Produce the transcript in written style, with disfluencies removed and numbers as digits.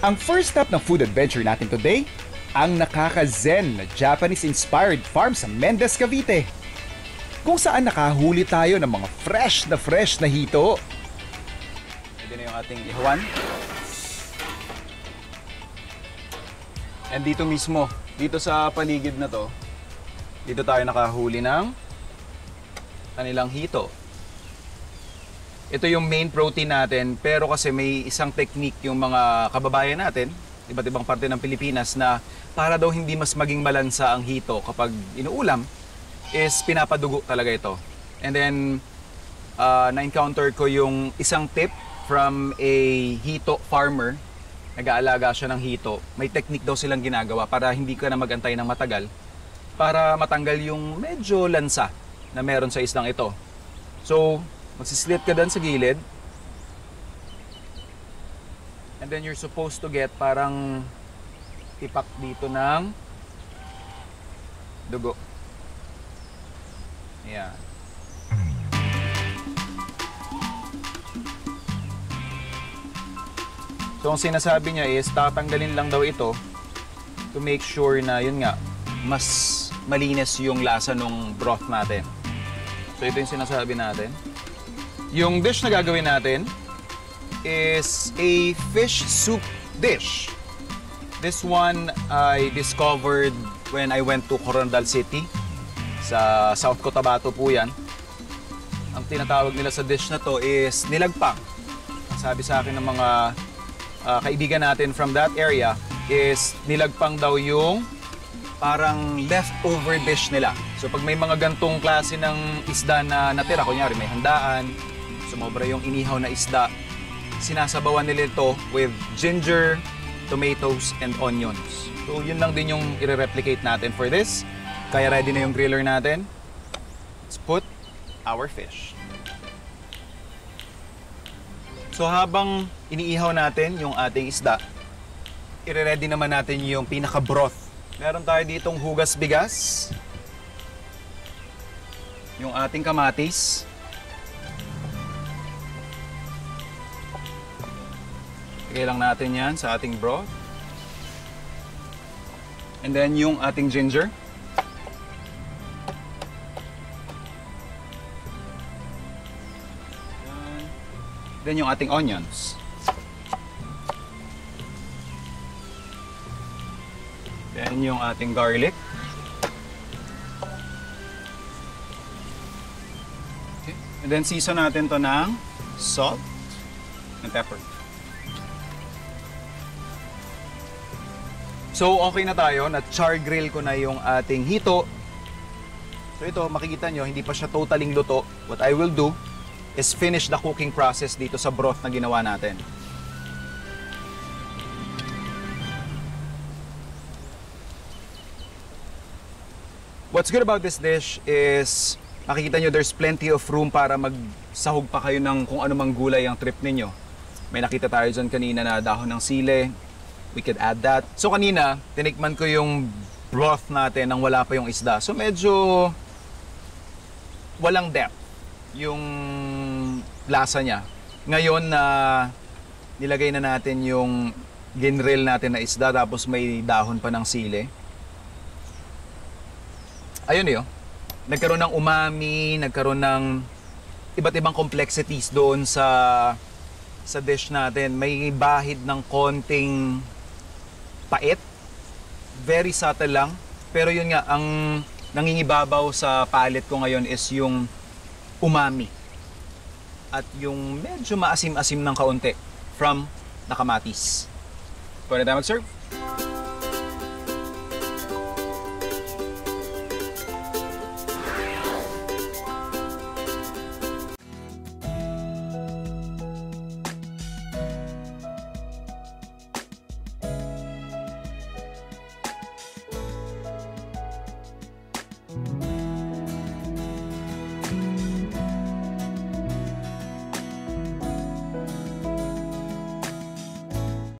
Ang first stop ng food adventure natin today, ang nakaka-zen na Japanese-inspired farm sa Mendez, Cavite. Kung saan nakahuli tayo ng mga fresh na hito. Ito na yung ating ihawan. And dito mismo, dito sa paligid na to, dito tayo nakahuli ng kanilang hito. Ito yung main protein natin, pero kasi may isang technique yung mga kababayan natin, iba't ibang parte ng Pilipinas, na para daw hindi mas maging malansa ang hito kapag inuulam, is pinapadugo talaga ito. And then, na-encounter ko yung isang tip from a hito farmer. Nag-aalaga siya ng hito. May technique daw silang ginagawa para hindi ka na magantay ng matagal, para matanggal yung medyo lansa na meron sa islang ito. So, magsislit ka dun sa gilid. And then you're supposed to get parang tipak dito ng dugo. Ayan. So, ang sinasabi niya is tatanggalin lang daw ito to make sure na yun nga, mas malinis yung lasa ng broth natin. So, ito yung sinasabi natin. Yung dish na gagawin natin is a fish soup dish. This one I discovered when I went to Corondal City. Sa South Cotabato po yan. Ang tinatawag nila sa dish na to is nilagpang. Ang sabi sa akin ng mga kaibigan natin from that area is nilagpang daw yung parang leftover dish nila. So pag may mga gantong klase ng isda na natira, kunyari may handaan, sumobra yung inihaw na isda, sinasabawan nila ito with ginger, tomatoes, and onions. So yun lang din yung i-replicate natin for this. Kaya ready na yung griller natin. Let's put our fish. So habang iniihaw natin yung ating isda, i-ready naman natin yung pinaka-broth. Meron tayo ditong hugas bigas, yung ating kamatis, lagay lang natin yan sa ating broth, and then yung ating ginger, then yung ating onions. Then yung ating garlic. Okay. And then season natin to ng salt and pepper. So okay na tayo, na-char grill ko na yung ating hito. So ito, makikita nyo, hindi pa siya totally luto. What I will do is finish the cooking process dito sa broth na ginawa natin. What's good about this dish is makikita nyo there's plenty of room para magsahog pa kayo ng kung ano mang gulay ang trip ninyo. May nakita tayo dyan kanina na dahon ng sile. We could add that. So kanina, tinikman ko yung broth natin nang wala pa yung isda. So medyo walang depth yung lasa niya. Ngayon na nilagay na natin yung ginrill natin na isda tapos may dahon pa ng sile. Ayun yun. Nagkaroon ng umami, nagkaroon ng iba't ibang complexities doon sa dish natin. May bahid ng konting pait. Very subtle lang. Pero yun nga, ang nangingibabaw sa palate ko ngayon is yung umami. At yung medyo maasim-asim ng kaunti from the kamatis. Pwede tayo mag-serve?